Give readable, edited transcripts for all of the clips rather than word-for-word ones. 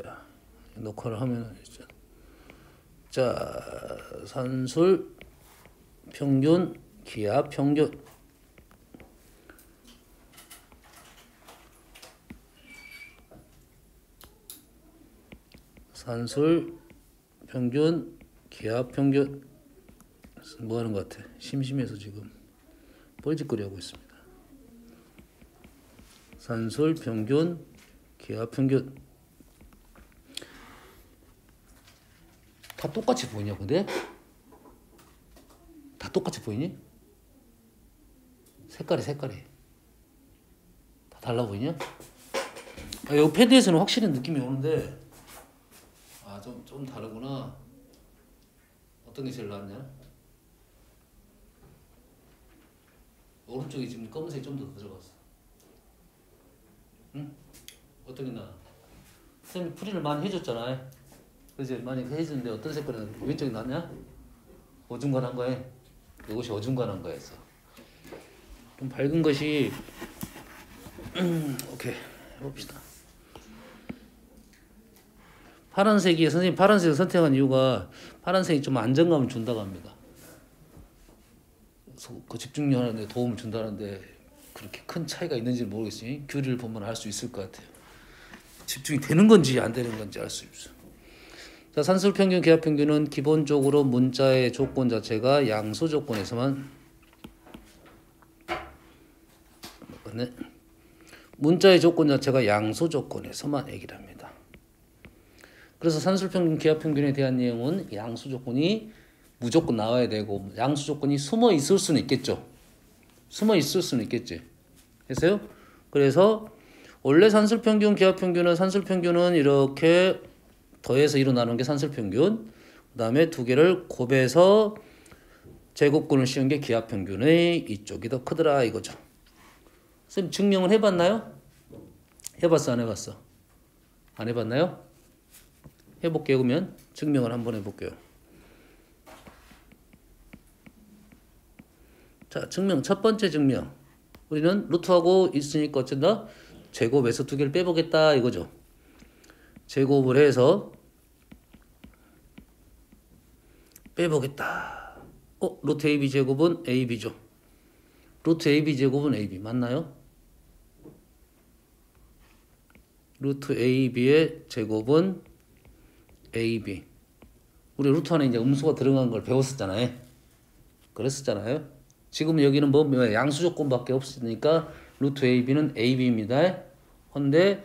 자, 녹화를 하면 자, 산술 평균, 기압 평균. 산술 평균, 기압 평균. 뭐 하는 것 같아? 심심해서 지금 뻘짓거리 하고 있습니다. 산술 평균, 기압 평균. 다 똑같이 보이냐 근데? 다 똑같이 보이니? 색깔이 다 달라 보이냐? 아, 이 패드에서는 확실히 느낌이 오는데 좀 다르구나. 어떤 게 제일 낫냐? 오른쪽이 지금 검은색이 좀 더 들어갔어. 응? 어떤 게 나아? 선생님이 풀이를 많이 해줬잖아. 그지? 많이 해주는데 어떤 색깔이 왼쪽이 낫냐? 어중간한 거에. 이것이 어중간한 거였어. 좀 밝은 것이 오케이 해봅시다. 파란색이 선생님 파란색을 선택한 이유가 파란색이 좀 안정감을 준다고 합니다. 그 집중력하는데 도움을 준다는데 그렇게 큰 차이가 있는지는 모르겠어요. 교리를 보면 알 수 있을 것 같아요. 집중이 되는 건지 안 되는 건지 알 수 있어. 자, 산술 평균, 기압 평균은 기본적으로 문자의 조건 자체가 양수 조건에서만 맞네. 문자의 조건 자체가 양수 조건에서만 얘기를 합니다. 그래서 산술 평균, 기압 평균에 대한 내용은 양수 조건이 무조건 나와야 되고 양수 조건이 숨어 있을 수는 있겠죠. 숨어 있을 수는 있겠지. 됐어요? 그래서 원래 산술 평균, 기압 평균은 산술 평균은 이렇게 더해서 일어나는 게 산술 평균. 그 다음에 두 개를 곱해서 제곱근을 씌운 게 기압 평균의 이쪽이 더 크더라 이거죠. 선생님 증명을 해봤나요? 해봤어 안 해봤어? 안 해봤나요? 해볼게요. 그러면 증명을 한번 해볼게요. 자, 증명 첫 번째 증명. 우리는 루트하고 있으니까 어쩐다? 제곱에서 두 개를 빼보겠다 이거죠. 제곱을 해서 빼보겠다. 루트 AB 제곱은 AB죠. 루트 AB 제곱은 AB 맞나요? 루트 AB의 제곱은 AB. 우리 루트 안에 이제 음수가 들어간 걸 배웠었잖아요. 그랬었잖아요. 지금 여기는 뭐 양수 조건밖에 없으니까 루트 AB는 AB입니다. 근데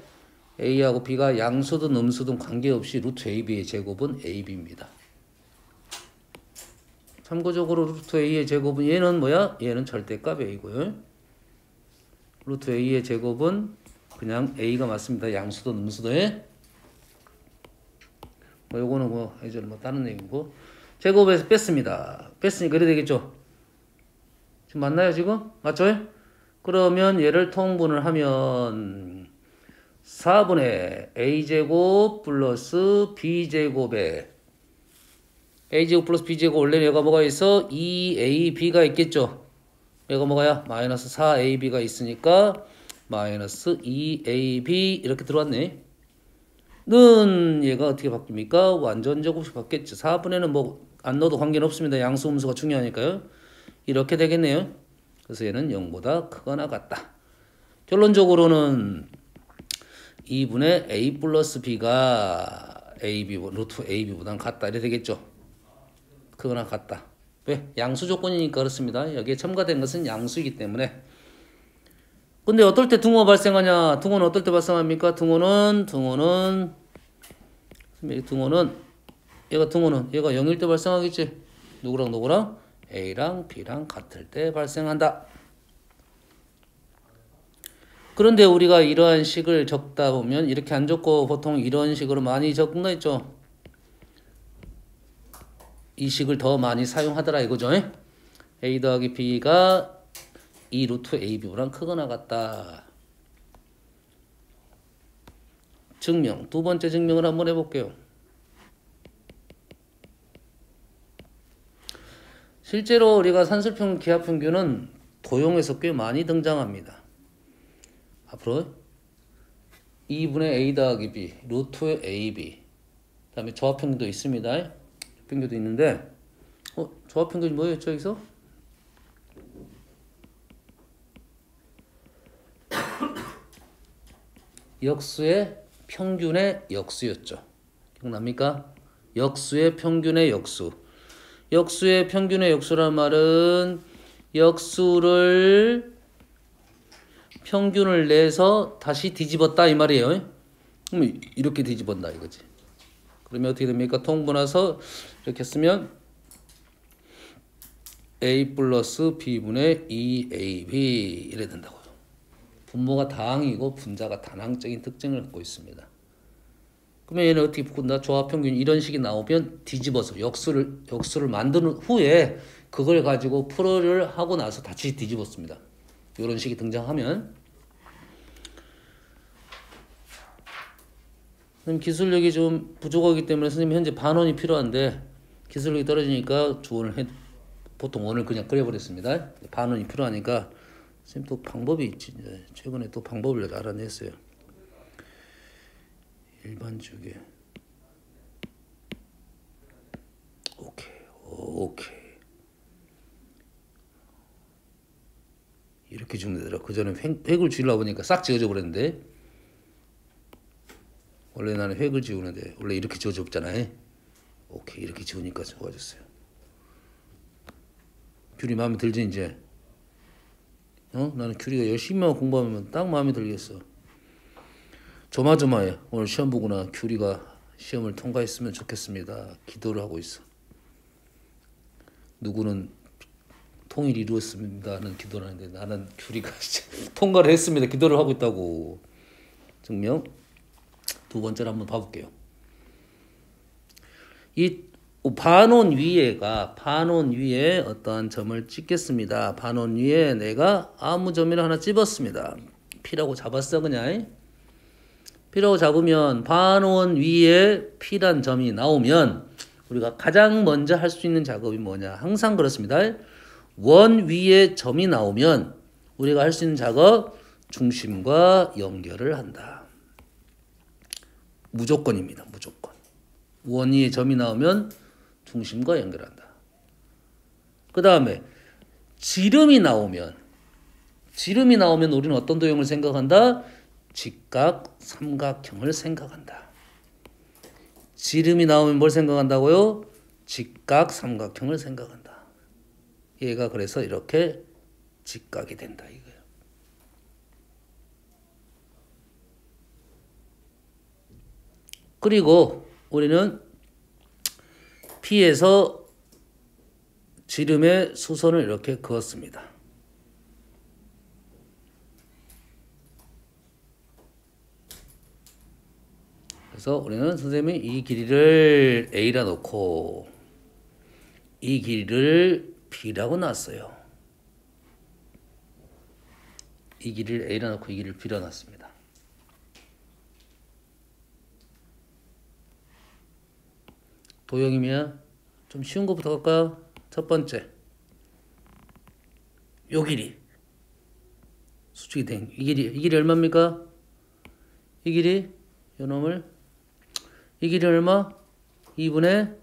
A하고 B가 양수든 음수든 관계없이 루트 AB의 제곱은 AB입니다. 참고적으로 루트 A의 제곱은 얘는 뭐야? 얘는 절대값 A고요. 루트 A의 제곱은 그냥 A가 맞습니다. 양수든 음수든. 요거는 이제 다른 얘기고. 제곱에서 뺐습니다. 뺐으니까 이래 되겠죠? 지금 맞나요, 지금? 맞죠? 그러면 얘를 통분을 하면 4분의 a제곱 플러스 b제곱에 a제곱 플러스 b제곱 원래 얘가 뭐가 있어? 2ab가 있겠죠? 얘가 뭐가야? 마이너스 4ab가 있으니까 마이너스 2ab 이렇게 들어왔네. 는 얘가 어떻게 바뀝니까? 완전 제곱이 바뀌겠죠. 4분의는 뭐 안 넣어도 관계는 없습니다. 양수 음수가 중요하니까요. 이렇게 되겠네요. 그래서 얘는 0보다 크거나 같다. 결론적으로는 2분의 a 플러스 b가 ab, 루트 ab보다는 같다. 이래 되겠죠. 크거나 같다. 왜? 양수 조건이니까 그렇습니다. 여기에 첨가된 것은 양수이기 때문에. 근데 어떨 때 등호가 발생하냐? 등호는 어떨 때 발생합니까? 등호는 얘가 0일 때 발생하겠지. 누구랑 누구랑? A랑 B랑 같을 때 발생한다. 그런데 우리가 이러한 식을 적다 보면 이렇게 안 적고 보통 이런 식으로 많이 적는다 했죠. 이 식을 더 많이 사용하더라 이거죠. A 더하기 B가 2 루트 AB보다 크거나 같다. 증명. 두 번째 증명을 한번 해볼게요. 실제로 우리가 산술평균, 기압평균은 도형에서 꽤 많이 등장합니다. 앞으로 2분의 a 더하기 b 루트의 ab. 그 다음에 조합평균도 있습니다. 조합평균도 있는데 조합평균이 뭐였죠 여기서? 역수의 평균의 역수였죠. 기억납니까? 역수의 평균의 역수. 역수의 평균의 역수란 말은 역수를 평균을 내서 다시 뒤집었다 이 말이에요. 그럼 이렇게 뒤집었다 이거지. 그러면 어떻게 됩니까? 통분해서 이렇게 쓰면 a 플러스 b분의 2ab 이래 된다고요. 분모가 다항이고 분자가 단항적인 특징을 갖고 있습니다. 그러면 얘는 어떻게 바꾼다? 조합평균 이런 식이 나오면 뒤집어서 역수를 만든 후에 그걸 가지고 풀어를 하고 나서 다시 뒤집었습니다. 이런 식이 등장하면 선생님 기술력이 좀 부족하기 때문에 선생님 현재 반원이 필요한데 기술력이 떨어지니까 주원을 보통 원을 그냥 그려버렸습니다. 반원이 필요하니까 선생님 또 방법이 있지. 최근에 또 방법을 알아냈어요. 일반주계. 오케이. 이렇게 주면 되더라. 그전에 획을 지으려고 보니까 싹 지어져 버렸는데 원래 나는 획을 지우는데 원래 이렇게 지어져 없잖아요. 오케이. 이렇게 지우니까 좋아졌어요. 귤이 마음에 들지 이제? 나는 귤이가 열심히만 공부하면 딱 마음에 들겠어. 조마조마해. 오늘 시험 보구나. 귤이가 시험을 통과했으면 좋겠습니다. 기도를 하고 있어. 누구는 통일 이루었습니다는 기도를 하는데 나는 귤이가 통과를 했습니다. 기도를 하고 있다고. 증명. 두 번째로 한번 봐볼게요. 이 반원 위에 어떠한 점을 찍겠습니다. 반원 위에 내가 아무 점이나 하나 집었습니다. P라고 잡았어 그냥. P라고 잡으면 반원 위에 P란 점이 나오면 우리가 가장 먼저 할 수 있는 작업이 뭐냐. 항상 그렇습니다. 원 위에 점이 나오면 우리가 할 수 있는 작업 중심과 연결을 한다. 무조건입니다. 무조건. 원 위에 점이 나오면 중심과 연결한다. 그 다음에 지름이 나오면 우리는 어떤 도형을 생각한다? 직각 삼각형을 생각한다. 지름이 나오면 뭘 생각한다고요? 직각 삼각형을 생각한다. 얘가 그래서 이렇게 직각이 된다 이거예요. 그리고 우리는 P에서 지름의 수선을 이렇게 그었습니다. 그래서 우리는 선생님이 이 길이를 A라 놓고 이 길이를 B라고 놨어요. 이 길이를 A라 놓고 이 길이를 B라 놨습니다. 도형이면 좀 쉬운 것부터 갈까요? 첫 번째 요 길이 수축이 된 이 길이 얼마입니까? 이 길이 요놈을 이 길이 얼마? 2분의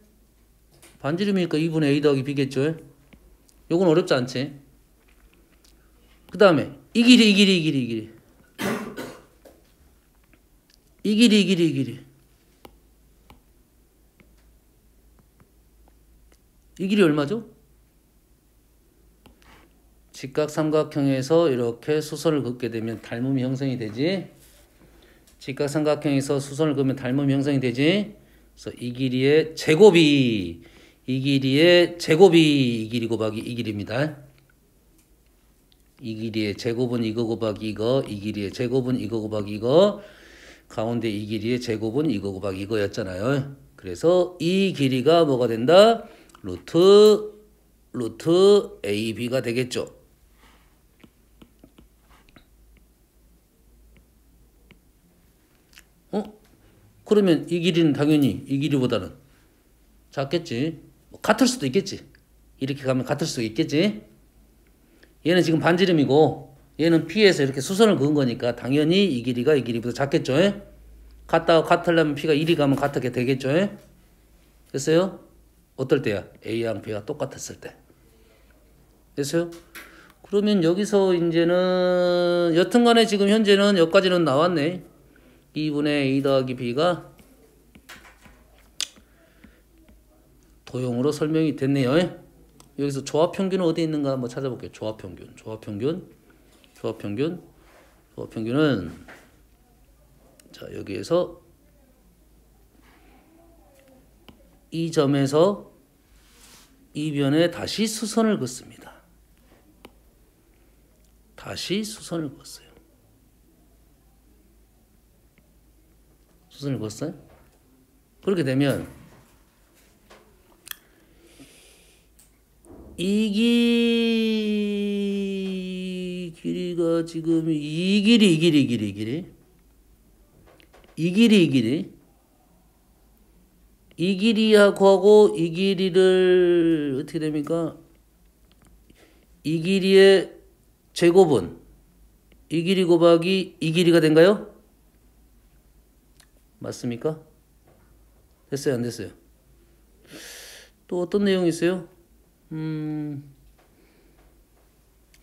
반지름이니까 2분의 A 더하기 B겠죠? 요건 어렵지 않지? 그 다음에 이 길이 이 길이 얼마죠? 직각 삼각형에서 이렇게 수선을 긋게 되면 닮음이 형성이 되지. 직각 삼각형에서 수선을 그으면 닮음이 형성이 되지. 그래서 이 길이의 제곱이 이 길이 곱하기 이 길입니다. 이 길이의 제곱은 이거 곱하기 이거, 이 길이의 제곱은 이거 곱하기 이거, 가운데 이 길이의 제곱은 이거 곱하기 이거였잖아요. 그래서 이 길이가 뭐가 된다? 루트 AB가 되겠죠. 그러면 이 길이는 당연히 이 길이보다는 작겠지. 같을 수도 있겠지. 이렇게 가면 같을 수도 있겠지. 얘는 지금 반지름이고 얘는 P에서 이렇게 수선을 그은 거니까 당연히 이 길이가 이 길이보다 작겠죠. 같다고 같으려면 P가 1이 가면 같게 되겠죠? 예? 됐어요? 어떨 때야? A랑 B가 똑같았을 때. 됐어요? 그러면 여기서 이제는 여튼간에 지금 현재는 여기까지는 나왔네. 2분의 A 더하기 B가 도형으로 설명이 됐네요. 예? 여기서 조합평균은 어디 있는가 한번 찾아볼게요. 조합평균은 자 여기에서 이 점에서 이변에 다시 수선을 긋습니다. 다시 수선을 그었어요. 수선을 그었어요? 그렇게 되면 이 길이가 지금 이 길이하고 하고 이 길이를 어떻게 됩니까? 이 길이의 제곱은 이 길이 곱하기 이 길이가 된가요? 맞습니까? 됐어요, 안 됐어요? 또 어떤 내용이 있어요?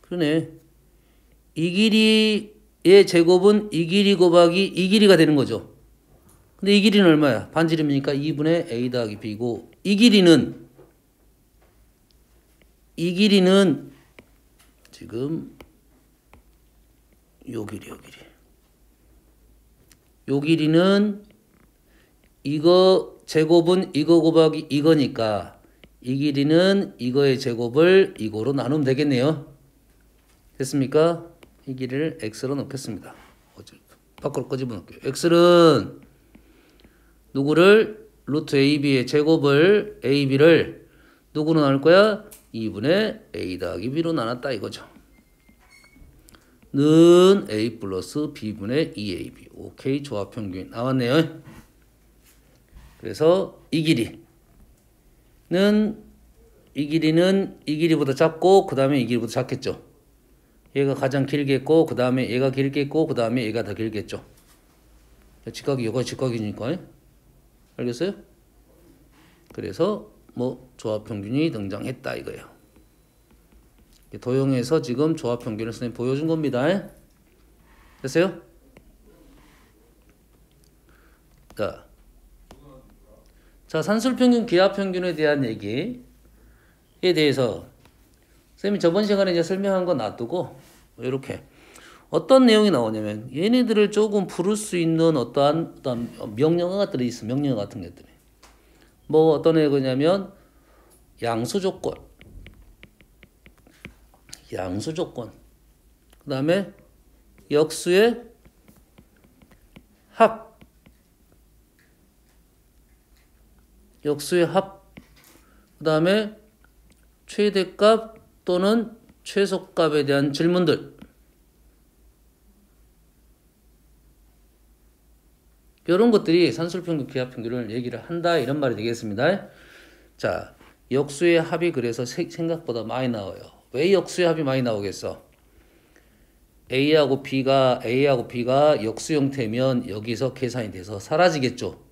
그러네. 이 길이의 제곱은 이 길이 곱하기 이 길이가 되는 거죠. 근데 이 길이는 얼마야? 반지름이니까 2분의 A 더하기 B고 이 길이는 지금 요 길이는 이거 제곱은 이거 곱하기 이거니까 이 길이는 이거의 제곱을 이거로 나누면 되겠네요. 됐습니까? 이 길이를 x로 넣겠습니다. 밖으로 끄집어 놓을게요. x는 누구를 루트 ab의 제곱을 ab를 누구로 나눌 거야? 2분의 a 더하기 b로 나눴다 이거죠. 는 a 플러스 b분의 2ab. 오케이, 조합평균 나왔네요. 그래서 이 길이는 이 길이보다 작고 그 다음에 이 길이보다 작겠죠. 얘가 가장 길겠고 그 다음에 얘가 길겠고 그 다음에 얘가 더 길겠죠. 직각이 여기가 직각이니까. 알겠어요? 그래서 뭐 조합평균이 등장했다 이거예요. 도형에서 지금 조합평균을 선생님 보여준 겁니다. 됐어요? 자, 산술평균, 기하평균에 대한 얘기에 대해서 선생님이 저번 시간에 이제 설명한 거 놔두고 이렇게 어떤 내용이 나오냐면 얘네들을 조금 부를 수 있는 어떠한 명령어 같은 게 있어. 명령어 같은 것들이. 뭐 어떤 애거냐면 양수조건. 그 다음에 역수의 합. 그 다음에 최대값 또는 최소값에 대한 질문들. 이런 것들이 산술평균, 기하평균을 얘기를 한다 이런 말이 되겠습니다. 자, 역수의 합이 그래서 생각보다 많이 나와요. 왜 역수의 합이 많이 나오겠어? A하고 B가 역수 형태면 여기서 계산이 돼서 사라지겠죠.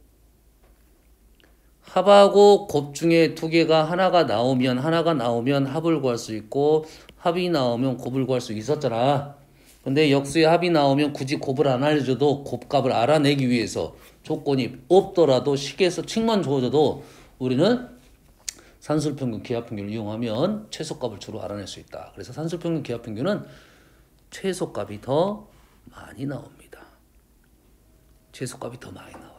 합하고 곱 중에 두 개가 하나가 나오면 합을 구할 수 있고 합이 나오면 곱을 구할 수 있었잖아. 근데 역수의 합이 나오면 굳이 곱을 안 알려줘도 곱값을 알아내기 위해서 조건이 없더라도 식에서 칙만 주어져도 우리는 산술평균, 기하평균을 이용하면 최소값을 주로 알아낼 수 있다. 그래서 산술평균, 기하평균은 최소값이 더 많이 나옵니다. 최소값이 더 많이 나와요.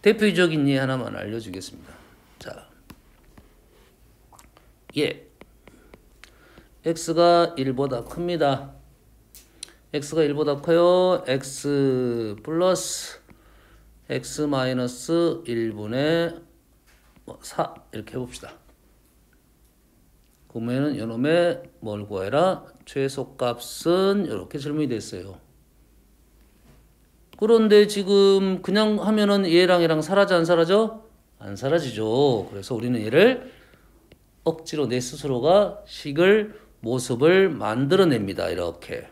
대표적인 예 하나만 알려주겠습니다. 자, x가 1보다 큽니다. x가 1보다 커요. x 플러스 x 마이너스 1분의 4 이렇게 해봅시다. 그러면은 요놈의 뭘 구해라? 최소값은 이렇게 질문이 됐어요. 그런데 지금 그냥 하면은 얘랑 사라져 안 사라져? 안 사라지죠. 그래서 우리는 얘를 억지로 내 스스로가 모습을 만들어냅니다. 이렇게.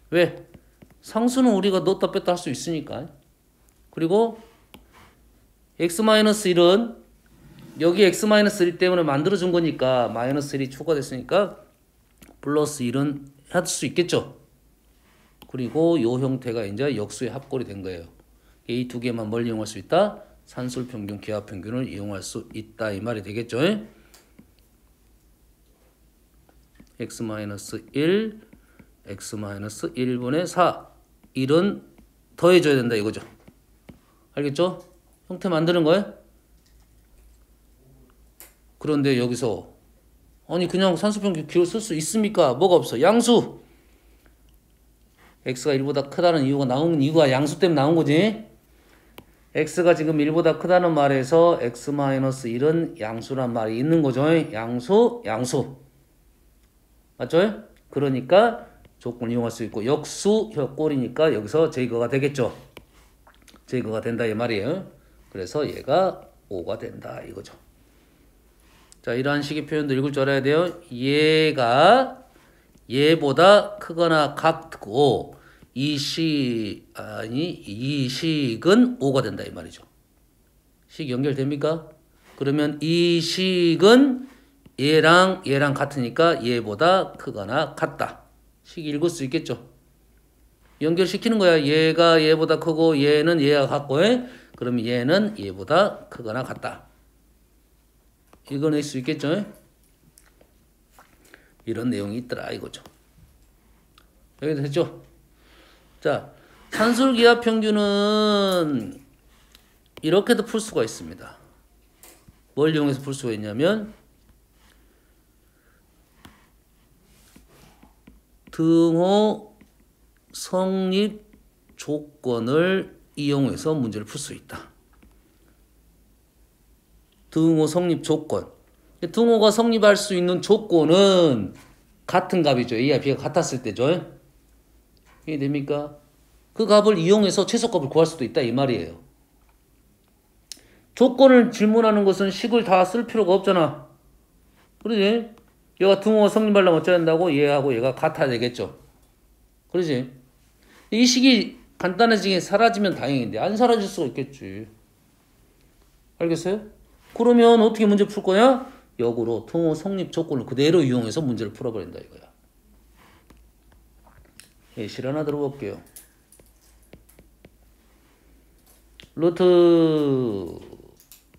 왜? 상수는 우리가 넣었다 뺐다 할 수 있으니까. 그리고 x-1은 여기 x-1 때문에 만들어준 거니까 마이너스 1이 추가됐으니까 플러스 1은 할 수 있겠죠. 그리고 이 형태가 이제 역수의 합골이 된 거예요. 이 두 개만 뭘 이용할 수 있다? 산술 평균, 기하 평균을 이용할 수 있다 이 말이 되겠죠. x-1, x-1분의 4 1은 더해줘야 된다 이거죠. 알겠죠? 형태 만드는 거예요. 그런데 여기서 아니 그냥 산수평균 기호를 쓸 수 있습니까? 뭐가 없어? 양수. x가 1보다 크다는 이유가 나온 이유가 양수 때문에 나온 거지. x가 지금 1보다 크다는 말에서 x-1은 양수란 말이 있는 거죠. 양수, 양수. 맞죠? 그러니까 조건을 이용할 수 있고 역수 꼴이니까 여기서 제거가 되겠죠. 제거가 된다 이 말이에요. 그래서 얘가 5가 된다 이거죠. 자, 이러한 식의 표현도 읽을 줄 알아야 돼요. 얘가 얘보다 크거나 같고 이 식은 5가 된다 이 말이죠. 식 연결됩니까? 그러면 이 식은 얘랑 같으니까 얘보다 크거나 같다. 식 읽을 수 있겠죠. 연결시키는 거야. 얘가 얘보다 크고 얘는 얘가 같고 그러면 얘는 얘보다 크거나 같다. 읽어낼 수 있겠죠? 이런 내용이 있더라 이거죠. 여기 됐죠? 자, 산술기하 평균은 이렇게도 풀 수가 있습니다. 뭘 이용해서 풀 수가 있냐면 등호 성립 조건을 이용해서 문제를 풀 수 있다. 등호 성립 조건. 등호가 성립할 수 있는 조건은 같은 값이죠. A와 B가 같았을 때죠. 이해됩니까? 그 값을 이용해서 최소값을 구할 수도 있다 이 말이에요. 조건을 질문하는 것은 식을 다 쓸 필요가 없잖아. 그러지? 얘가 등호가 성립하려면 어쩌야 된다고? 얘하고 얘가 같아야 되겠죠. 그러지? 이 식이 간단해지게 사라지면 다행인데 안 사라질 수가 있겠지. 알겠어요? 그러면 어떻게 문제 풀 거야? 역으로 등호 성립 조건을 그대로 이용해서 문제를 풀어버린다 이거야. 예시를 하나 들어볼게요. 루트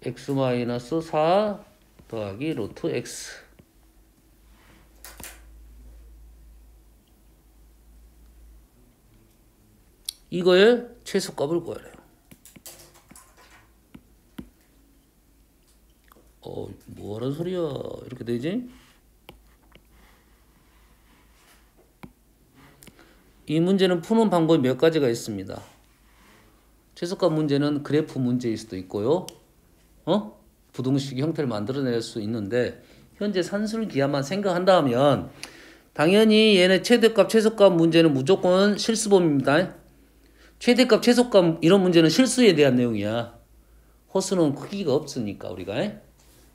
x-4 더하기 루트 x 이거의 최소값을 구하래요. 뭐하는 소리야. 이렇게 되지? 이 문제는 푸는 방법이 몇 가지가 있습니다. 최소값 문제는 그래프 문제일 수도 있고요. 부등식 형태를 만들어낼 수 있는데 현재 산술기하만 생각한다면 당연히 얘네 최대값, 최소값 문제는 무조건 실수범입니다. 최대값, 최소값 이런 문제는 실수에 대한 내용이야. 호수는 크기가 없으니까 우리가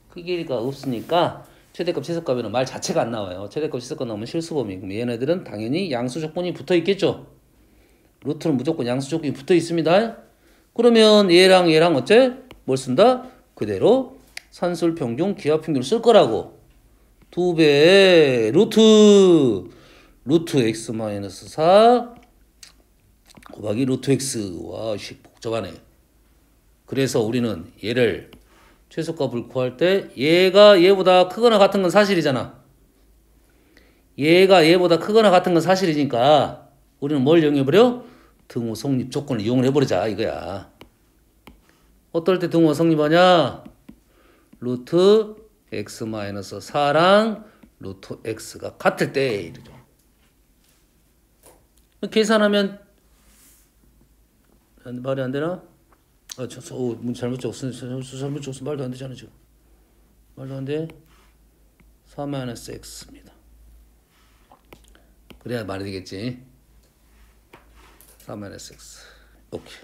크기가 없으니까 최대값, 최소값에는 말 자체가 안 나와요. 최대값, 최소값 나오면 실수범이. 그럼 얘네들은 당연히 양수 조건이 붙어 있겠죠. 루트는 무조건 양수 조건이 붙어 있습니다. 그러면 얘랑 어째? 뭘 쓴다? 그대로 산술 평균, 기하 평균을 쓸 거라고. 2배 루트 x-4 곱하기 루트 x. 와, 복잡하네. 그래서 우리는 얘를 최소값을 구할 때 얘가 얘보다 크거나 같은 건 사실이잖아. 얘가 얘보다 크거나 같은 건 사실이니까 우리는 뭘 이용해버려? 등호 성립 조건을 이용을 해버리자 이거야. 어떨 때 등호가 성립하냐? 루트 x-4랑 루트 x가 같을 때 이러죠. 계산하면 말이 안 되나? 문제 잘못 적었어. 잘못 적었어. 말도 안 되잖아 지금. 말도 안 돼. 4-x입니다. 그래야 말이 되겠지. 4-x. 오케이.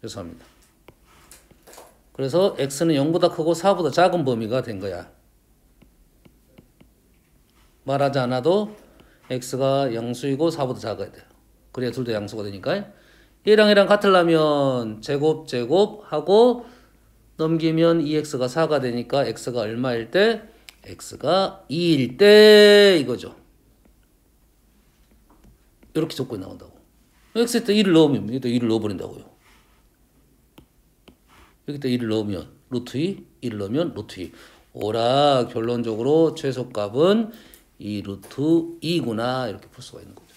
죄송합니다. 그래서 x는 0보다 크고 4보다 작은 범위가 된 거야. 말하지 않아도 x가 양수이고 4보다 작아야 돼요. 그래야 둘 다 양수가 되니까. 얘랑 같으려면 제곱 하고 넘기면 2x가 4가 되니까 x가 얼마일 때? x가 2일 때 이거죠. 이렇게 조건이 나온다고. x에다 2를 넣으면 여기다 2를 넣어버린다고요. 여기다 2를 넣으면 루트 2, 1을 넣으면 루트 2. 오라 결론적으로 최소값은 2 루트 2구나 이렇게 풀 수가 있는 거죠.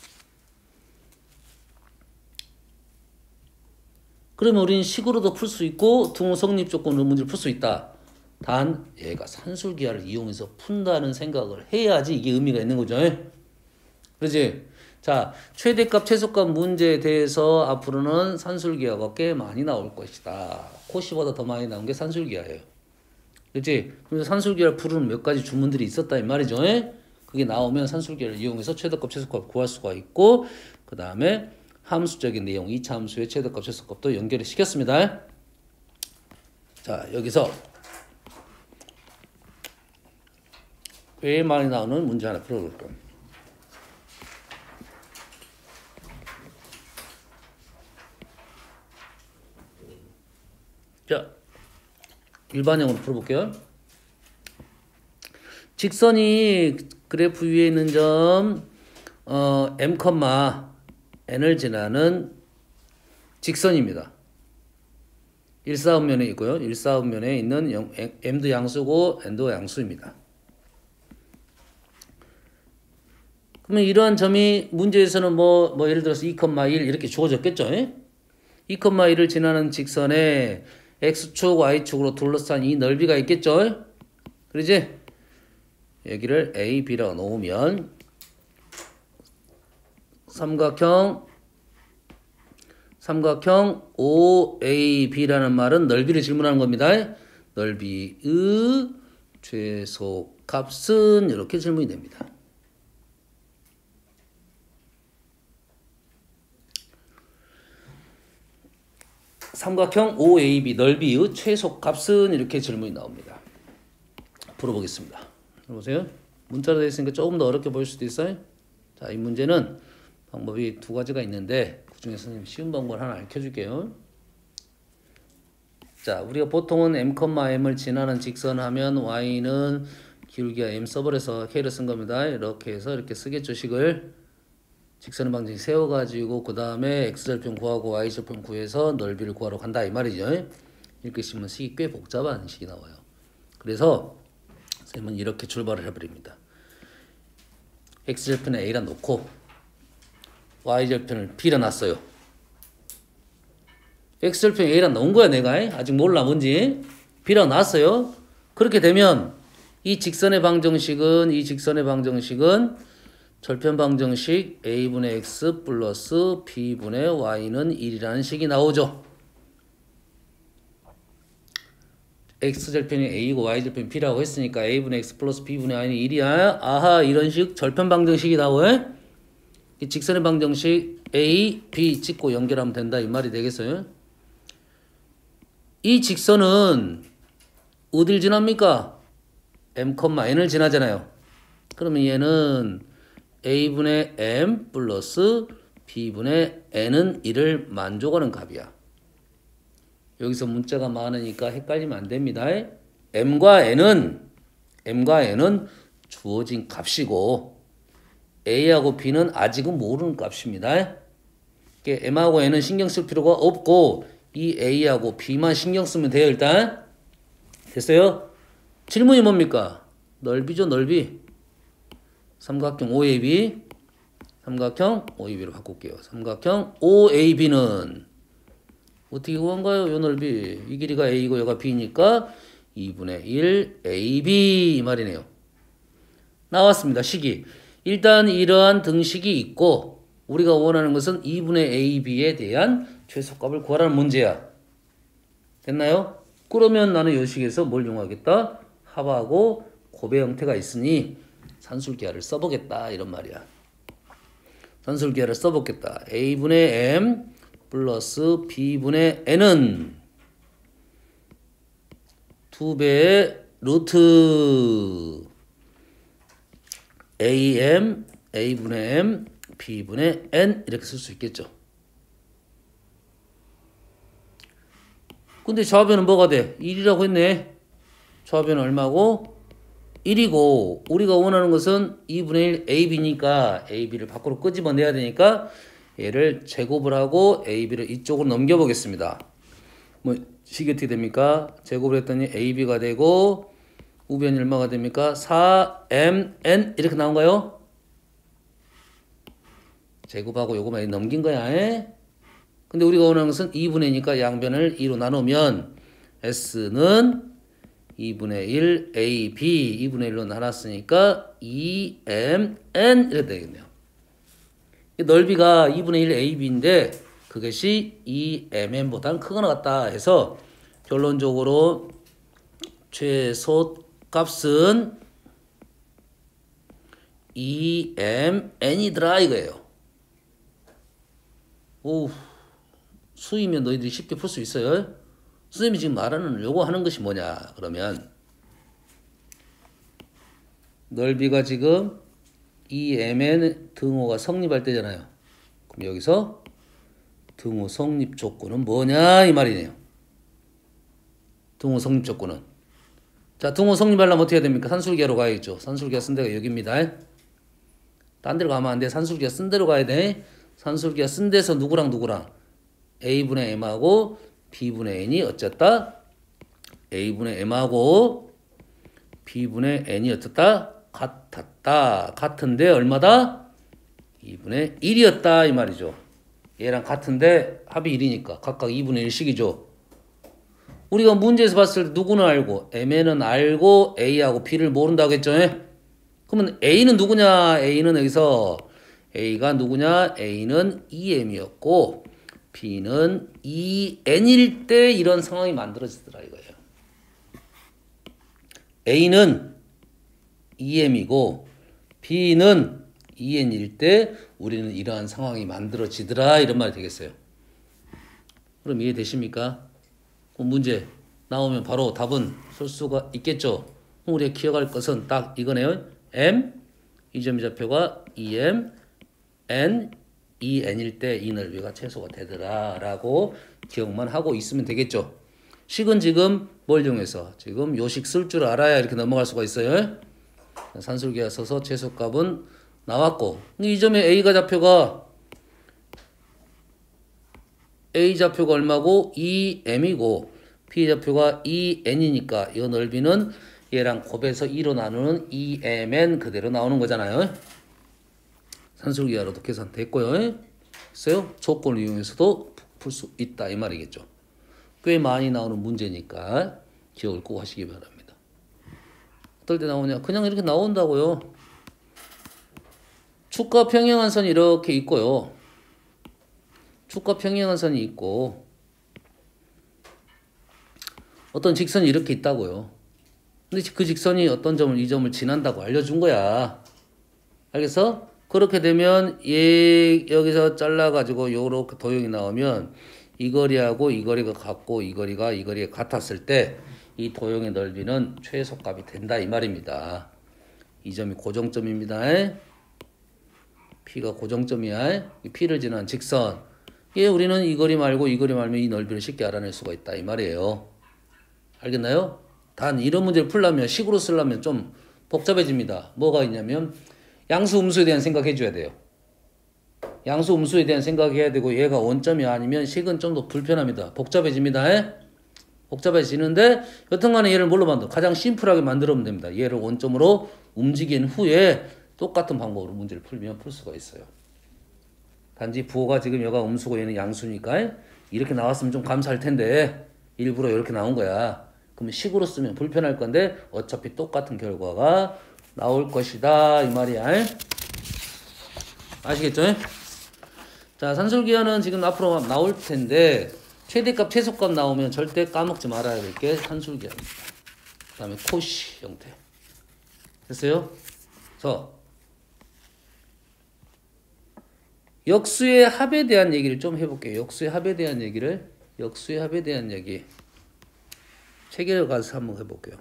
그러면 우리는 식으로도 풀 수 있고 등호 성립 조건으로 문제를 풀 수 있다. 단 얘가 산술기하를 이용해서 푼다는 생각을 해야지 이게 의미가 있는 거죠. 그렇지? 자, 최대값, 최소값 문제에 대해서 앞으로는 산술기하가 꽤 많이 나올 것이다. 코시보다 더 많이 나온 게 산술기하예요. 그렇지? 그래서 산술기하를 푸는 몇 가지 주문들이 있었다 이 말이죠. 그게 나오면 산술기하를 이용해서 최대값, 최소값 구할 수가 있고 그 다음에 함수적인 내용, 2차 함수의 최대값, 최소값도 연결을 시켰습니다. 자, 여기서 꽤 많이 나오는 문제 하나 풀어볼게요. 자, 일반형으로 풀어볼게요. 직선이 그래프 위에 있는 점 m, n을 지나는 직선입니다. 1사분면에 있고요. 1사분면에 있는 m도 양수고 n도 양수입니다. 그러면 이러한 점이 문제에서는 뭐 예를 들어서 2,1 이렇게 주어졌겠죠. 2,1을 지나는 직선에 x축, y축으로 둘러싼 이 넓이가 있겠죠. 그러지? 여기를 a, b라고 놓으면 삼각형 OAB라는 말은 넓이를 질문하는 겁니다. 넓이의 최소값은 이렇게 질문이 됩니다. 삼각형 OAB 넓이의 최소값은 이렇게 질문이 나옵니다. 풀어보겠습니다. 보세요. 문자로 되어 있으니까 조금 더 어렵게 보일 수도 있어요. 자, 이 문제는 방법이 두 가지가 있는데 그 중에 선생님이 쉬운 방법을 하나 알려줄게요. 자, 우리가 보통은 m,m을 지나는 직선 하면 y는 기울기가 m 써버려서 k를 쓴 겁니다. 이렇게 해서 이렇게 쓰겠죠, 식을. 직선의 방정식 세워가지고 그 다음에 x절편 구하고 y절편 구해서 넓이를 구하러 간다 이 말이죠. 이렇게 쓰면 식이 꽤 복잡한 식이 나와요. 그래서 선생님은 이렇게 출발을 해버립니다. x절편에 a라 놓고 y절편을 b라 놨어요. x절편 a라 놓은 거야 내가. 아직 몰라 뭔지. b라 놨어요. 그렇게 되면 이 직선의 방정식은 절편 방정식 a분의 x 플러스 b분의 y는 1이라는 식이 나오죠. x절편이 a고 y절편이 b라고 했으니까 a분의 x 플러스 b분의 y는 1이야. 아하, 이런 식 절편 방정식이 나와요. 이 직선의 방정식 a, b 찍고 연결하면 된다 이 말이 되겠어요. 이 직선은 어딜 지납니까? m, n을 지나잖아요. 그러면 얘는 a분의 m 플러스 b분의 n은 1을 만족하는 값이야. 여기서 문자가 많으니까 헷갈리면 안 됩니다. m과 n은 주어진 값이고 a하고 b는 아직은 모르는 값입니다. m하고 n은 신경 쓸 필요가 없고 이 a하고 b만 신경 쓰면 돼요. 일단 됐어요? 질문이 뭡니까? 넓이죠, 넓이. 삼각형 OAB로 바꿀게요. 삼각형 OAB는 어떻게 구한가요? 요 넓이. 이 길이가 A고 여기가 B니까 2분의 1 AB 이 말이네요. 나왔습니다. 식이. 일단 이러한 등식이 있고 우리가 원하는 것은 2분의 AB에 대한 최소값을 구하라는 문제야. 됐나요? 그러면 나는 이 식에서 뭘 이용하겠다? 합하고 곱의 형태가 있으니 산술기하를 써보겠다 이런 말이야. 산술기하를 써보겠다. a분의 m 플러스 b분의 n은 2배의 루트 am A분의 M, B분의 N 이렇게 쓸 수 있겠죠. 근데 좌변은 뭐가 돼? 1이라고 했네. 좌변은 얼마고? 1이고 우리가 원하는 것은 2분의 1 AB니까 AB를 밖으로 끄집어내야 되니까 얘를 제곱을 하고 AB를 이쪽으로 넘겨보겠습니다. 뭐 식이 어떻게 됩니까? 제곱을 했더니 AB가 되고 우변이 얼마가 됩니까? 4MN 이렇게 나온가요? 제곱하고 요거만 넘긴 거야. 근데 우리가 원하는 것은 2분의 2니까 양변을 2로 나누면 S는 2분의 1 AB 2분의 1로 나눴으니까 2MN 이렇게 되겠네요. 넓이가 2분의 1 AB인데 그것이 2MN보다는 크거나 같다 해서 결론적으로 최소값은 2MN이더라 이거예요. 오, 수이면 너희들이 쉽게 풀 수 있어요? 선생님이 지금 말하는 요거 하는 것이 뭐냐 그러면 넓이가 지금 2mn 등호가 성립할 때잖아요. 그럼 여기서 등호 성립 조건은 뭐냐 이 말이네요. 등호 성립 조건은 자 등호 성립하려면 어떻게 해야 됩니까? 산술기하로 가야겠죠. 산술기하 쓴 데가 여기입니다. 딴 데로 가면 안 돼. 산술기하 쓴 데로 가야 돼. 산술기하 쓴 데서 누구랑 A분의 M하고 B분의 N이 어쨌다? A분의 M하고 B분의 N이 어쨌다? 같았다. 같은데 얼마다? 2분의 1이었다 이 말이죠. 얘랑 같은데 합이 1이니까 각각 2분의 1씩이죠. 우리가 문제에서 봤을 때 누구는 알고 M는 알고 A하고 B를 모른다고 했죠. 그러면 A는 누구냐? A는 여기서 A가 누구냐? A는 2M이었고 B는 2N일 때 이런 상황이 만들어지더라 이거예요. A는 2M이고 B는 2N일 때 우리는 이러한 상황이 만들어지더라 이런 말이 되겠어요. 그럼 이해되십니까? 그럼 문제 나오면 바로 답은 쓸 수가 있겠죠. 우리가 기억할 것은 딱 이거네요. M 이 점의 좌표가 2M N 2N일 때 이 넓이가 최소가 되더라 라고 기억만 하고 있으면 되겠죠. 식은 지금 뭘 이용해서 지금 요식 쓸 줄 알아야 이렇게 넘어갈 수가 있어요. 산술기하 써서 최소값은 나왔고 이 점의 A가 좌표가 A 좌표가 얼마고 2M이고 B 좌표가 2N이니까 이 넓이는 얘랑 곱해서 2로 나누는 2MN 그대로 나오는 거잖아요. 산술기하로도 계산됐고요. 글쎄요. 조건을 이용해서도 풀 수 있다 이 말이겠죠. 꽤 많이 나오는 문제니까 기억을 꼭 하시기 바랍니다. 어떨 때 나오냐? 그냥 이렇게 나온다고요. 축과 평행한 선이 이렇게 있고요. 축과 평행한 선이 있고 어떤 직선이 이렇게 있다고요. 근데 그 직선이 어떤 점을 이 점을 지난다고 알려준 거야. 알겠어? 그렇게 되면 얘 여기서 잘라가지고 요렇게 도형이 나오면 이 거리하고 이 거리가 같고 이 거리가 같았을 때 이 도형의 넓이는 최소값이 된다 이 말입니다. 이 점이 고정점입니다. P가 고정점이야. 이 P를 지난 직선. 예, 우리는 이 거리 말고 이 거리 말면 이 넓이를 쉽게 알아낼 수가 있다 이 말이에요. 알겠나요? 단 이런 문제를 풀려면 식으로 쓰려면 좀 복잡해집니다. 뭐가 있냐면 양수 음수에 대한 생각해 줘야 돼요. 양수 음수에 대한 생각해야 되고 얘가 원점이 아니면 식은 좀 더 불편합니다. 복잡해집니다. 복잡해지는데 여튼간에 얘를 뭘로 만들어? 가장 심플하게 만들면 됩니다. 얘를 원점으로 움직인 후에 똑같은 방법으로 문제를 풀면 풀 수가 있어요. 단지 부호가 지금 얘가 음수고 얘는 양수니까 이렇게 나왔으면 좀 감사할 텐데 일부러 이렇게 나온 거야. 그러면 식으로 쓰면 불편할 건데 어차피 똑같은 결과가 나올 것이다 이 말이야. 아시겠죠? 자, 산술기하는 지금 앞으로 나올 텐데 최대값 최소값 나오면 절대 까먹지 말아야 될 게 산술기하입니다. 그 다음에 코시 형태 됐어요? 그래서 역수의 합에 대한 얘기를 좀 해볼게요. 역수의 합에 대한 얘기 체계를 가서 한번 해볼게요.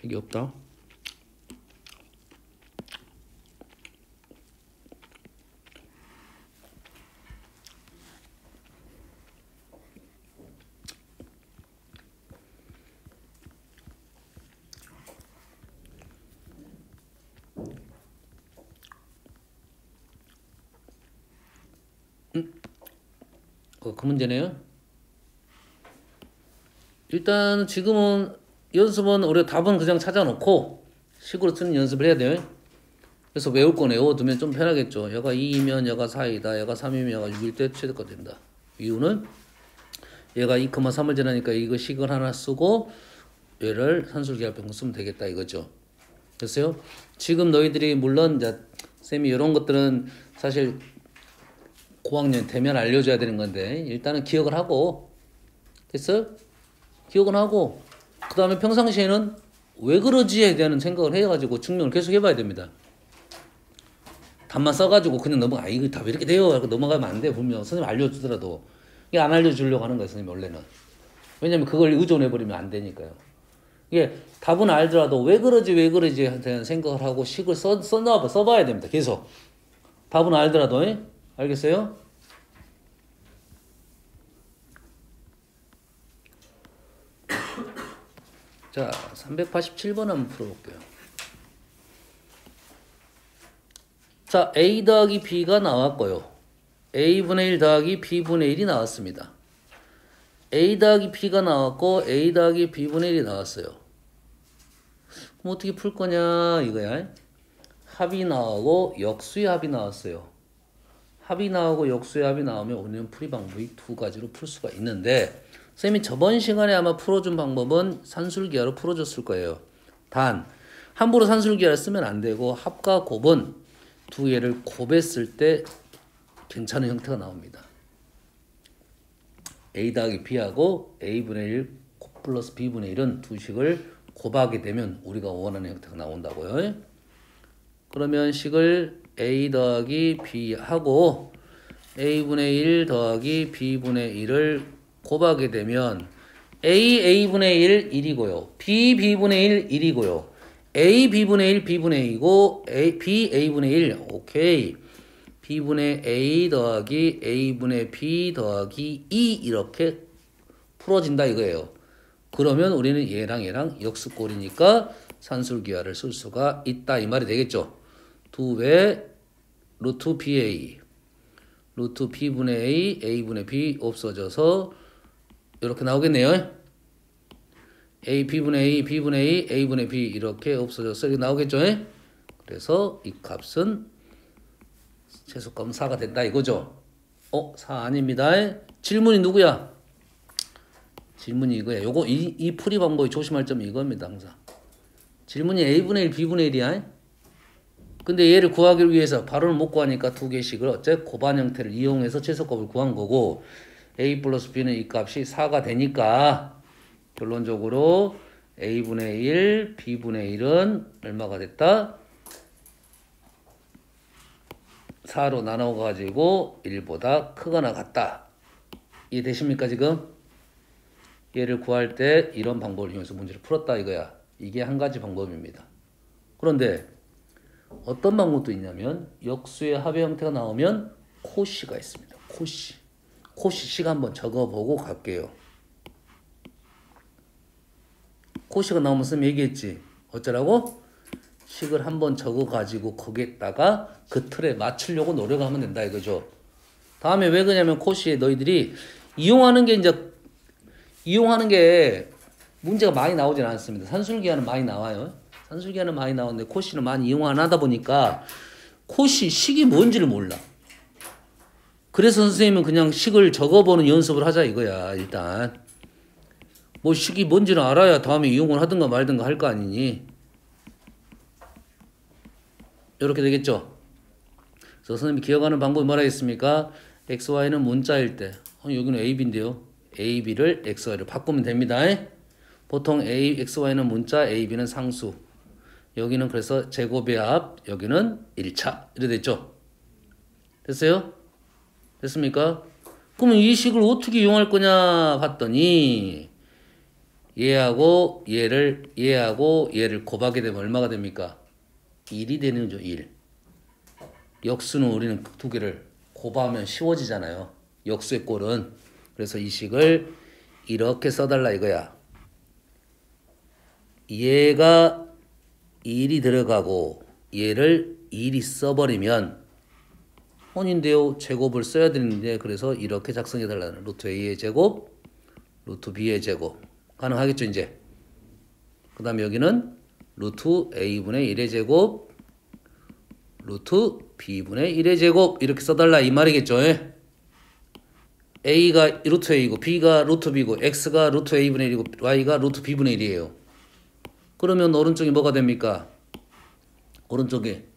책이 없다. 그 문제네요. 일단 지금은 연습은 우리가 답은 그냥 찾아놓고 식으로 쓰는 연습을 해야 돼요. 그래서 외울 거 외워두면 좀 편하겠죠. 얘가 2이면 얘가 4이다. 얘가 3이면 얘가 6일 때 최대가 된다. 이유는 얘가 2,3을 지나니까 이거 식을 하나 쓰고 얘를 산술기하병 쓰면 되겠다 이거죠. 됐어요? 지금 너희들이 물론 이제 쌤이 이런 것들은 사실 고학년 되면 알려줘야 되는 건데 일단은 기억을 하고 됐어요? 기억은 하고 그 다음에 평상시에는 왜 그러지에 대한 생각을 해가지고 증명을 계속 해봐야 됩니다. 답만 써가지고 그냥 넘어가. 이거 답 이렇게 돼요. 하고 넘어가면 안 돼. 분명 선생님 알려주더라도 이게 안 알려주려고 하는 거예요. 선생님 원래는. 왜냐면 그걸 의존해버리면 안 되니까요. 이게 답은 알더라도 왜 그러지에 대한 생각을 하고 식을 써봐야 됩니다. 계속. 답은 알더라도 알겠어요? 자, 387번 한번 풀어볼게요. 자, A 더하기 B가 나왔고요. A분의 1 더하기 B분의 1이 나왔습니다. A 더하기 B가 나왔고 A 더하기 B분의 1이 나왔어요. 그럼 어떻게 풀 거냐 이거야. 합이 나오고 역수의 합이 나왔어요. 합이 나오고 역수의 합이 나오면 우리는 풀이 방법이 두 가지로 풀 수가 있는데 쌤이 저번 시간에 아마 풀어준 방법은 산술기하로 풀어줬을 거예요. 단 함부로 산술기하를 쓰면 안 되고 합과 곱은 두 개를 곱했을 때 괜찮은 형태가 나옵니다. A 더하기 B하고 A분의 1 플러스 B분의 1은 두 식을 곱하게 되면 우리가 원하는 형태가 나온다고요. 그러면 식을 A 더하기 B하고 A분의 1 더하기 B분의 1을 곱하게 되면 A분의 1 1이고요. B분의 1 1이고요. B분의 1 B분의 2고 A분의 1 오케이. B분의 A 더하기 A분의 B 더하기 2 이렇게 풀어진다 이거예요. 그러면 우리는 얘랑 역수꼴이니까 산술기하를 쓸 수가 있다 이 말이 되겠죠. 2배 루트 BA 루트 B분의 A A분의 B 없어져서 이렇게 나오겠네요. A B분의 A B분의 A A분의 B 이렇게 없어져서 이렇게 나오겠죠. 그래서 이 값은 최소값은 4가 된다 이거죠. 4 아닙니다. 질문이 누구야? 질문이 이거야. 요거 이 풀이 방법이 조심할 점이 이겁니다. 항상. 질문이 A분의 1 B분의 1이야. 근데 얘를 구하기 위해서 바로는 못 구하니까 두 개씩을 어째 곱한 형태를 이용해서 최소값을 구한 거고 A 플러스 B는 이 값이 4가 되니까 결론적으로 A분의 1 B분의 1은 얼마가 됐다? 4로 나눠가지고 1보다 크거나 같다. 이해되십니까 지금? 얘를 구할 때 이런 방법을 이용해서 문제를 풀었다 이거야. 이게 한 가지 방법입니다. 그런데 어떤 방법도 있냐면 역수의 합의 형태가 나오면 코시가 있습니다. 코시식 한번 적어보고 갈게요. 코시가 나오면 쌤 얘기했지. 어쩌라고? 식을 한번 적어가지고 거기에다가 그 틀에 맞추려고 노력하면 된다 이거죠. 다음에 왜 그러냐면 코시에 너희들이 이용하는 게 문제가 많이 나오진 않습니다. 산술기하는 많이 나와요. 산술기하는 많이 나오는데 코시는 많이 이용 안 하다 보니까 코시 식이 뭔지를 몰라. 그래서 선생님은 그냥 식을 적어보는 연습을 하자 이거야. 일단 뭐 식이 뭔지를 알아야 다음에 이용을 하든가 말든가 할 거 아니니. 이렇게 되겠죠. 그래서 선생님이 기억하는 방법이 뭐라 했습니까? XY는 문자일 때 여기는 AB인데요. AB를 XY를 바꾸면 됩니다. 보통 XY는 문자, AB는 상수. 여기는 그래서 제곱의 합, 여기는 1차. 이렇게 됐죠. 됐어요? 됐습니까? 그러면 이 식을 어떻게 이용할 거냐 봤더니 얘하고 얘를 곱하게 되면 얼마가 됩니까? 1이 되는 거죠. 1. 역수는 우리는 두 개를 곱하면 쉬워지잖아요. 역수의 꼴은. 그래서 이 식을 이렇게 써달라 이거야. 얘가 1이 들어가고 얘를 1이 써버리면 혼인데요. 제곱을 써야 되는데 그래서 이렇게 작성해달라는 루트 A의 제곱, 루트 B의 제곱. 가능하겠죠 이제. 그 다음에 여기는 루트 A분의 1의 제곱, 루트 B분의 1의 제곱 이렇게 써달라 이 말이겠죠. A가 루트 A고 B가 루트 B고 X가 루트 A분의 1이고 Y가 루트 B분의 1이에요. 그러면 오른쪽이 뭐가 됩니까? 오른쪽에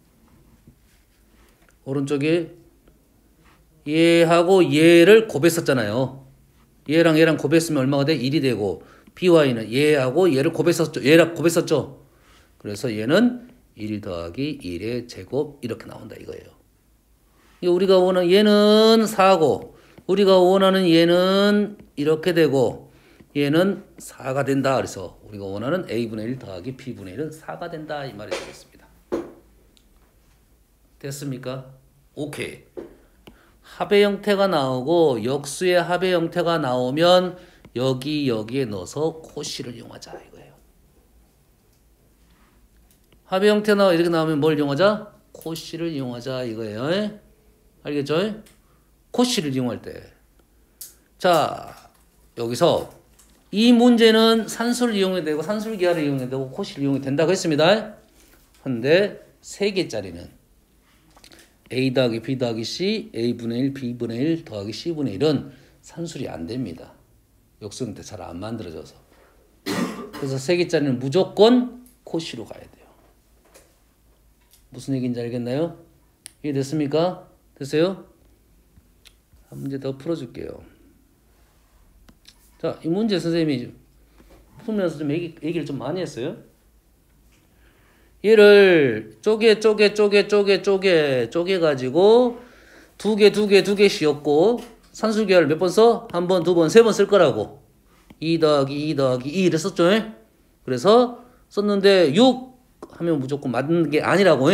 얘하고 얘를 곱했었잖아요. 얘랑 얘랑 곱했으면 얼마가 돼? 1이 되고 BY는 얘하고 얘를 곱했었죠. 얘랑 곱했었죠. 그래서 얘는 1 더하기 1의 제곱 이렇게 나온다 이거예요. 우리가 원하는 얘는 4고 우리가 원하는 얘는 이렇게 되고 얘는 4가 된다. 그래서 우리가 원하는 A분의 1 더하기 B분의 1은 4가 된다. 이 말이 되겠습니다. 됐습니까? 오케이. 합의 형태가 나오고 역수의 합의 형태가 나오면 여기에 넣어서 코시를 이용하자 이거예요. 합의 형태나 이렇게 나오면 뭘 이용하자? 코시를 이용하자 이거예요. 알겠죠? 코시를 이용할 때. 자, 여기서 이 문제는 산수를 이용해도 되고 산술기하를 이용해도 되고 코시를 이용해도 된다고 했습니다. 근데 3개짜리는 A 더하기 B 더하기 C, A분의 1, B분의 1 더하기 C분의 1은 산술이 안 됩니다. 역수 형태 잘 안 만들어져서. 그래서 3개짜리는 무조건 코시로 가야 돼요. 무슨 얘기인지 알겠나요? 이해됐습니까? 됐어요? 한 문제 더 풀어줄게요. 자, 이 문제 선생님이 풀면서 좀 얘기를 좀 많이 했어요. 얘를 쪼개가지고 두 개 씌웠고 산술계를 몇 번 써? 한 번, 두 번, 세 번 쓸 거라고. 2 더하기 2 더하기 2 이래 썼죠. 그래서 썼는데 6 하면 무조건 맞는 게 아니라고.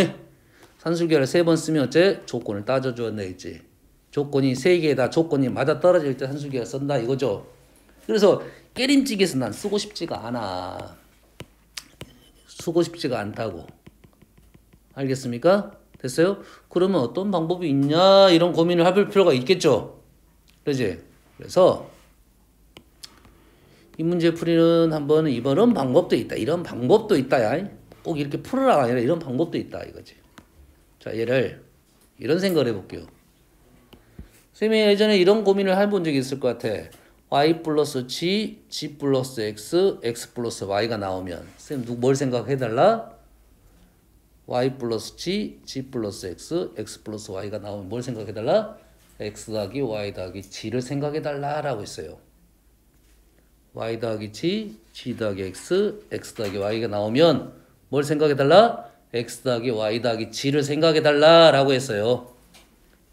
산술계를 3번 쓰면 어째? 조건을 따져줘야 했지. 조건이 3개다 조건이 맞아 떨어질 때 산술계를 쓴다 이거죠. 그래서 깨림직에서 난 쓰고 싶지가 않아. 쓰고 싶지가 않다고. 알겠습니까? 됐어요? 그러면 어떤 방법이 있냐 이런 고민을 해볼 필요가 있겠죠. 그러지? 그래서 이 문제 풀이는 한번 이런 방법도 있다. 이런 방법도 있다. 꼭 이렇게 풀으라가 아니라 이런 방법도 있다 이거지. 자, 얘를 이런 생각을 해볼게요. 선생님이 예전에 이런 고민을 해본 적이 있을 것 같아. y 플러스 g, g 플러스 x, x 플러스 y가 나오면 선생님 뭘 생각해달라? y 플러스 g, g 플러스 x, x 플러스 y가 나오면 뭘 생각해달라? x 더하기 y 더하기 g를 생각해달라라고 했어요. y 더하기 g, g 더하기 x, x 더하기 y가 나오면 뭘 생각해달라? x 더하기 y 더하기 g를 생각해달라라고 했어요.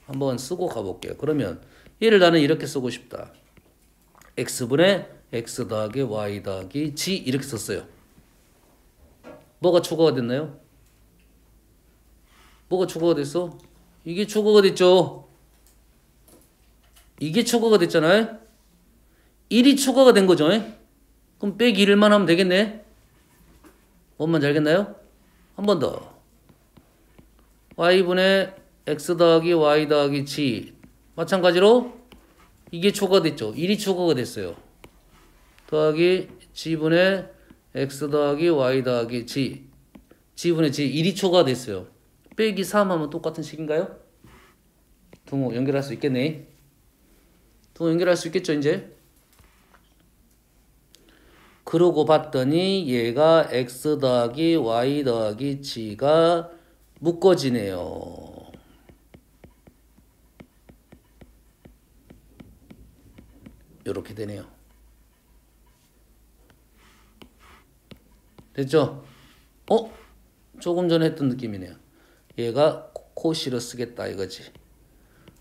한번 쓰고 가볼게요. 그러면 얘를 나는 이렇게 쓰고 싶다. x분의 x 더하기 y 더하기 g 이렇게 썼어요. 뭐가 추가가 됐나요? 뭐가 추가가 됐어? 이게 추가가 됐죠. 이게 추가가 됐잖아요. 1이 추가가 된 거죠. 그럼 빼기 1만 하면 되겠네. 뭔 말인지 알겠나요? 한 번 더. y분의 x 더하기 y 더하기 g 마찬가지로 이게 추가됐죠. 1이 추가가 됐어요. 더하기 g분의 x 더하기 y 더하기 g g분의 g 1이 추가가 됐어요. 빼기 3 하면 똑같은 식인가요? 등호 연결할 수 있겠네. 등호 연결할 수 있겠죠 이제. 그러고 봤더니 얘가 x 더하기 y 더하기 g가 묶어지네요. 이렇게 되네요. 됐죠? 조금 전에 했던 느낌이네요. 얘가 코시로 쓰겠다 이거지.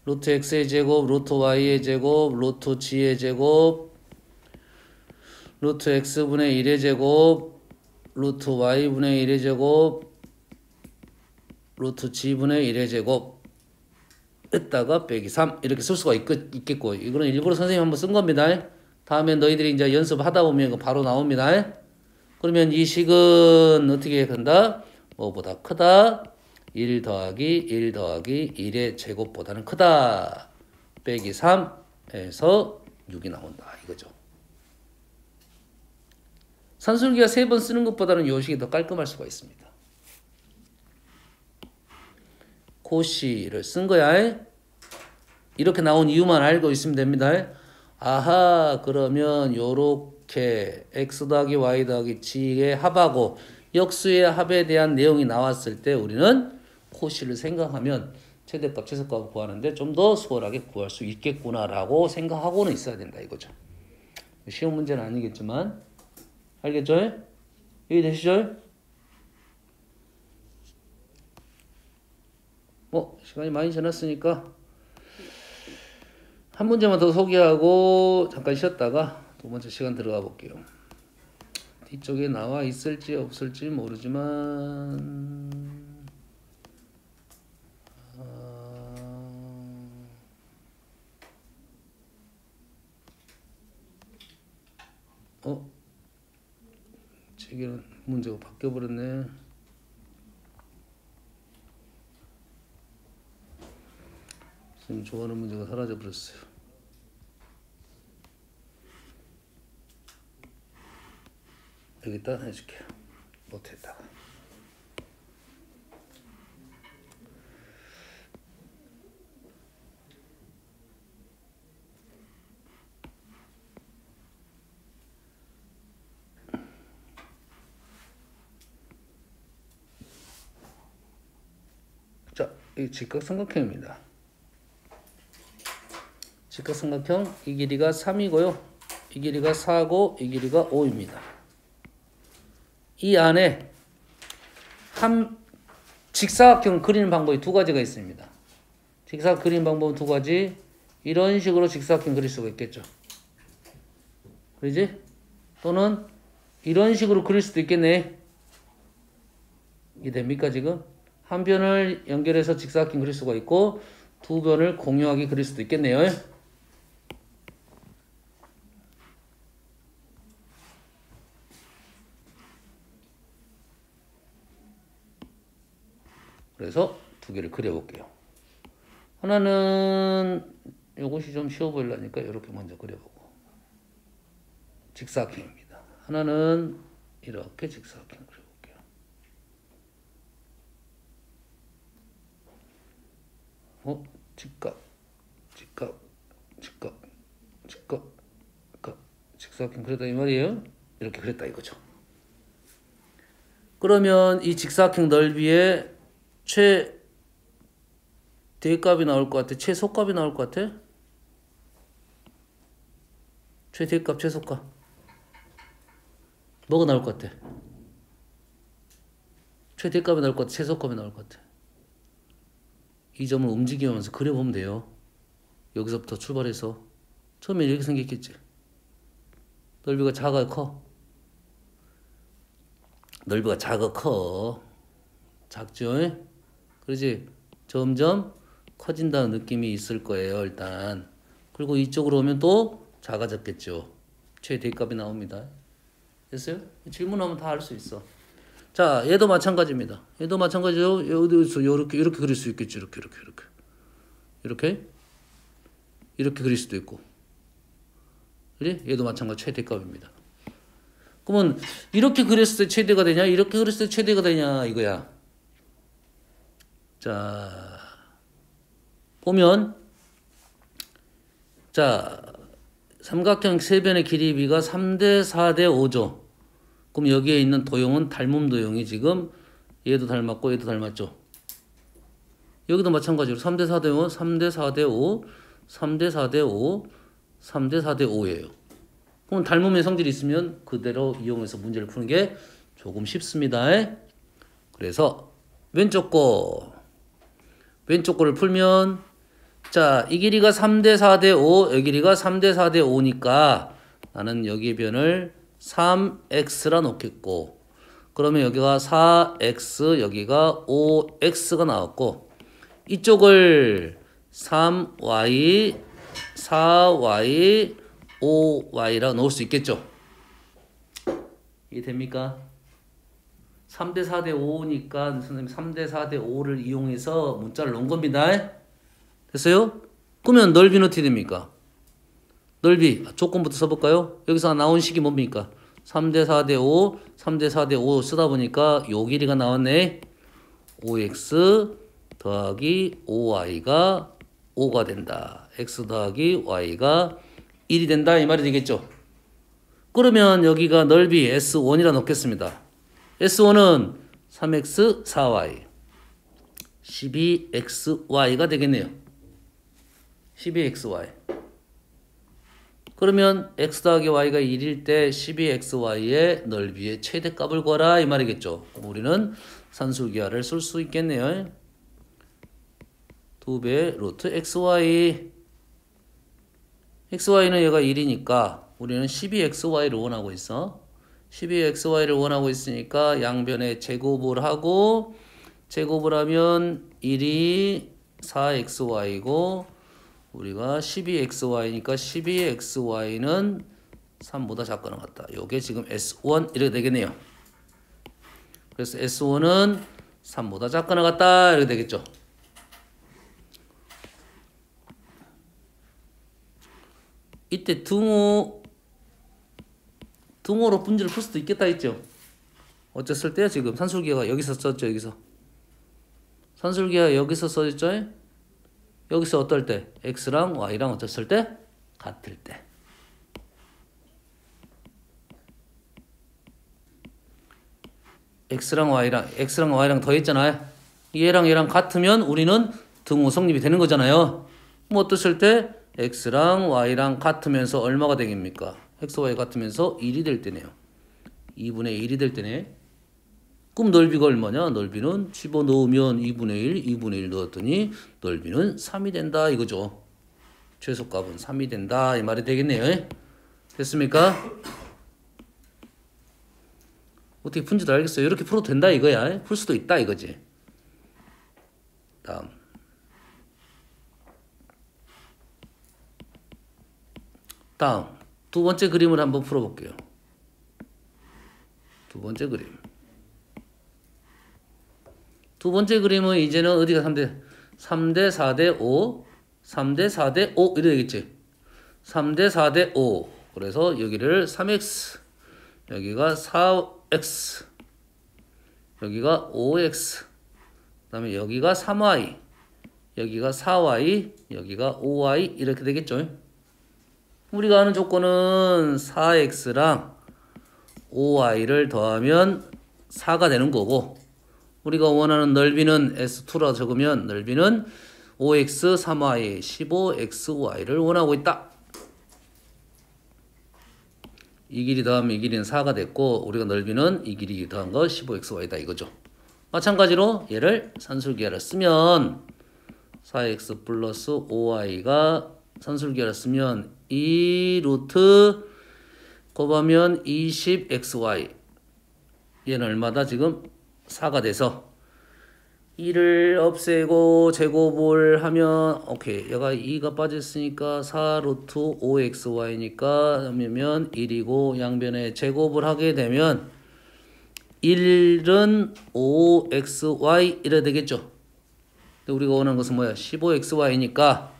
루트 x의 제곱, 루트 y의 제곱, 루트 g의 제곱, 루트 x분의 1의 제곱, 루트 y분의 1의 제곱, 루트 g분의 1의 제곱 했다가 빼기 3 이렇게 쓸 수가 있겠고, 이거는 일부러 선생님 한번 쓴 겁니다. 다음에 너희들이 이제 연습하다 보면 이거 바로 나옵니다. 그러면 이 식은 어떻게 한다? 뭐보다 크다? 1 더하기 1 더하기 1의 제곱보다는 크다. 빼기 3에서 6이 나온다. 이거죠. 산술기가 3번 쓰는 것보다는 이 식이 더 깔끔할 수가 있습니다. 코시를 쓴 거야. 이렇게 나온 이유만 알고 있으면 됩니다. 아하, 그러면 요렇게 x 더하기 y 더하기 g의 합하고 역수의 합에 대한 내용이 나왔을 때 우리는 코시를 생각하면 최대값, 최소값을 구하는데 좀 더 수월하게 구할 수 있겠구나라고 생각하고는 있어야 된다 이거죠. 쉬운 문제는 아니겠지만 알겠죠? 이해되시죠? 시간이 많이 지났으니까 한 문제만 더 소개하고 잠깐 쉬었다가 두 번째 시간 들어가 볼게요. 뒤쪽에 나와 있을지 없을지 모르지만 책에는 문제가 바뀌어버렸네. 지금 좋아하는 문제가 사라져버렸어요. 여기다 해줄게요. 못했다가. 자, 이 직각삼각형입니다. 직각삼각형 이 길이가 3이고요. 이 길이가 4고 이 길이가 5입니다. 이 안에 한 직사각형 그리는 방법이 두 가지가 있습니다. 직사각형 그리는 방법은 두 가지. 이런 식으로 직사각형 그릴 수가 있겠죠. 그러지? 또는 이런 식으로 그릴 수도 있겠네. 이게 됩니까 지금? 한 변을 연결해서 직사각형 그릴 수가 있고 두 변을 공유하게 그릴 수도 있겠네요. 그래서 두 개를 그려볼게요. 하나는 이것이 좀 쉬워 보이려니까 이렇게 먼저 그려보고 직사각형입니다. 하나는 이렇게 직사각형 그려볼게요. 직각, 직사각형 그렸다 이 말이에요. 이렇게 그렸다 이거죠. 그러면 이 직사각형 넓이에 최대값이 나올 것 같아? 최소값이 나올 것 같아? 최대값, 최소값. 뭐가 나올 것 같아? 최대값이 나올 것 같아? 최소값이 나올 것 같아? 이 점을 움직이면서 그려보면 돼요. 여기서부터 출발해서. 처음에 이렇게 생겼겠지? 넓이가 작아, 커? 넓이가 작아, 커? 작죠? 그러지? 점점 커진다는 느낌이 있을 거예요, 일단. 그리고 이쪽으로 오면 또 작아졌겠죠. 최대값이 나옵니다. 됐어요? 질문하면 다 알 수 있어. 자, 얘도 마찬가지입니다. 얘도 마찬가지죠. 여기서 이렇게 그릴 수 있겠죠. 이렇게 그릴 수도 있고. 그지? 얘도 마찬가지 최대값입니다. 그러면 이렇게 그렸을 때 최대가 되냐? 이렇게 그렸을 때 최대가 되냐? 이거야. 자, 보면 자, 삼각형 세 변의 길이비가 3대 4대 5죠. 그럼 여기에 있는 도형은 닮음 도형이 지금 얘도 닮았고 얘도 닮았죠. 여기도 마찬가지로 3대 4대 5, 3대 4대 5, 3대 4대 5, 3대 4대 5예요. 그럼 닮음의 성질이 있으면 그대로 이용해서 문제를 푸는 게 조금 쉽습니다. 그래서 왼쪽 거를 풀면 자, 이 길이가 3대 4대 5, 이 길이가 3대 4대 5니까 나는 여기의 변을 3x라 놓겠고, 그러면 여기가 4x, 여기가 5x가 나왔고, 이쪽을 3y, 4y, 5y라 놓을 수 있겠죠? 이해됩니까? 3대 4대 5니까 선생님 3대 4대 5를 이용해서 문자를 놓은 겁니다. 됐어요? 그러면 넓이는 어떻게 됩니까? 넓이 조건부터 써볼까요? 여기서 나온 식이 뭡니까? 3대 4대 5, 3대 4대 5 쓰다 보니까 요 길이가 나왔네. 5x 더하기 5y가 5가 된다. x 더하기 y가 1이 된다. 이 말이 되겠죠? 그러면 여기가 넓이 S1이라 놓겠습니다. S1은 3x 4y 12xy가 되겠네요. 12xy. 그러면 x 더하기 y가 1일 때 12xy의 넓이의 최대값을 구하라 이 말이겠죠. 우리는 산술기하를 쓸 수 있겠네요. 2배 루트 xy. xy는 얘가 1이니까 우리는 12xy를 원하고 있어. 12xy를 원하고 있으니까 양변에 제곱을 하고, 제곱을 하면 1이 4xy고 우리가 12xy니까 12xy는 3보다 작거나 같다. 요게 지금 S1 이렇게 되겠네요. 그래서 S1은 3보다 작거나 같다 이렇게 되겠죠. 이때 등호로 분지를 풀 수도 있겠다 했죠. 어쨌을 때 지금 산술기하가 여기서 썼죠. 여기서 산술기하가 여기서 써졌죠. 여기서 어떨 때? x랑 y랑 어땠을 때? 같을 때. x랑 y랑 더했잖아요. 얘랑 같으면 우리는 등호 성립이 되는 거잖아요. 뭐 어땠을 때? x랑 y랑 같으면서 얼마가 되겠습니까? x, y 같으면서 1이 될 때네요. 2분의 1이 될 때네. 그럼 넓이가 얼마냐? 넓이는 집어넣으면 2분의 1 넣었더니 넓이는 3이 된다 이거죠. 최소값은 3이 된다 이 말이 되겠네요. 됐습니까? 어떻게 푼지도 알겠어요. 이렇게 풀어도 된다 이거야. 풀 수도 있다 이거지. 다음 두 번째 그림을 한번 풀어볼게요. 두 번째 그림. 두 번째 그림은 이제는 어디가 3대 4대 5, 3대 4대 5 이래 되겠지. 3대 4대 5. 그래서 여기를 3x, 여기가 4x, 여기가 5x, 그 다음에 여기가 3y, 여기가 4y, 여기가 5y 이렇게 되겠죠. 우리가 아는 조건은 4x랑 5y를 더하면 4가 되는 거고, 우리가 원하는 넓이는 S2라 적으면 넓이는 5x, 3y, 15xy를 원하고 있다. 이 길이 더하면 이 길이는 4가 됐고 우리가 넓이는 이 길이 더한 거 15xy다 이거죠. 마찬가지로 얘를 산술기하를 쓰면 4x 플러스 5y가 산술기하를 쓰면 2 루트 곱하면 20xy 얘는 얼마다 지금 4가 돼서 2를 없애고 제곱을 하면 오케이 얘가 2가 빠졌으니까 4 루트 5xy니까 그러면 1이고 양변에 제곱을 하게 되면 1은 5xy 이래 되겠죠. 근데 우리가 원하는 것은 뭐야? 15xy니까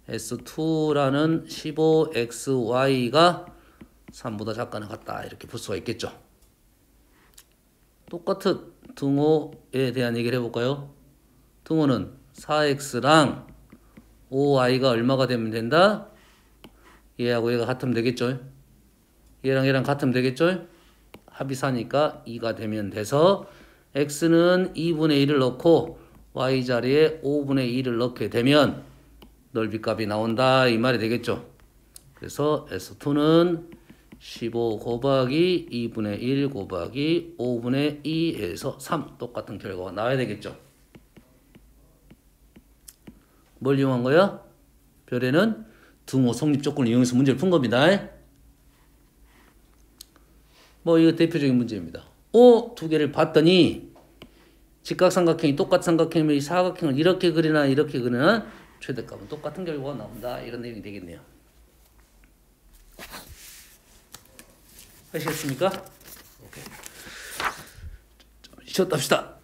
S2라는 15xy가 3보다 작거나 같다 이렇게 볼 수가 있겠죠. 똑같은 등호에 대한 얘기를 해볼까요? 등호는 4x랑 5y가 얼마가 되면 된다? 얘하고 얘가 같으면 되겠죠? 얘랑 얘랑 같으면 되겠죠? 합이 4니까 2가 되면 돼서 x는 2분의 1을 넣고 y 자리에 5분의 1을 넣게 되면 넓이값이 나온다 이 말이 되겠죠? 그래서 S2는 15 곱하기 2분의 1 곱하기 5분의 2에서 3 똑같은 결과가 나와야 되겠죠. 뭘 이용한 거야? 별에는 등호 성립 조건을 이용해서 문제를 푼 겁니다. 뭐 이거 대표적인 문제입니다. 두 개를 봤더니 직각삼각형이 똑같은 삼각형이 사각형을 이렇게 그리나 이렇게 그리나 최대값은 똑같은 결과가 나온다. 이런 내용이 되겠네요. 아시겠습니까? 오케이. 좀 쉬었다 합시다.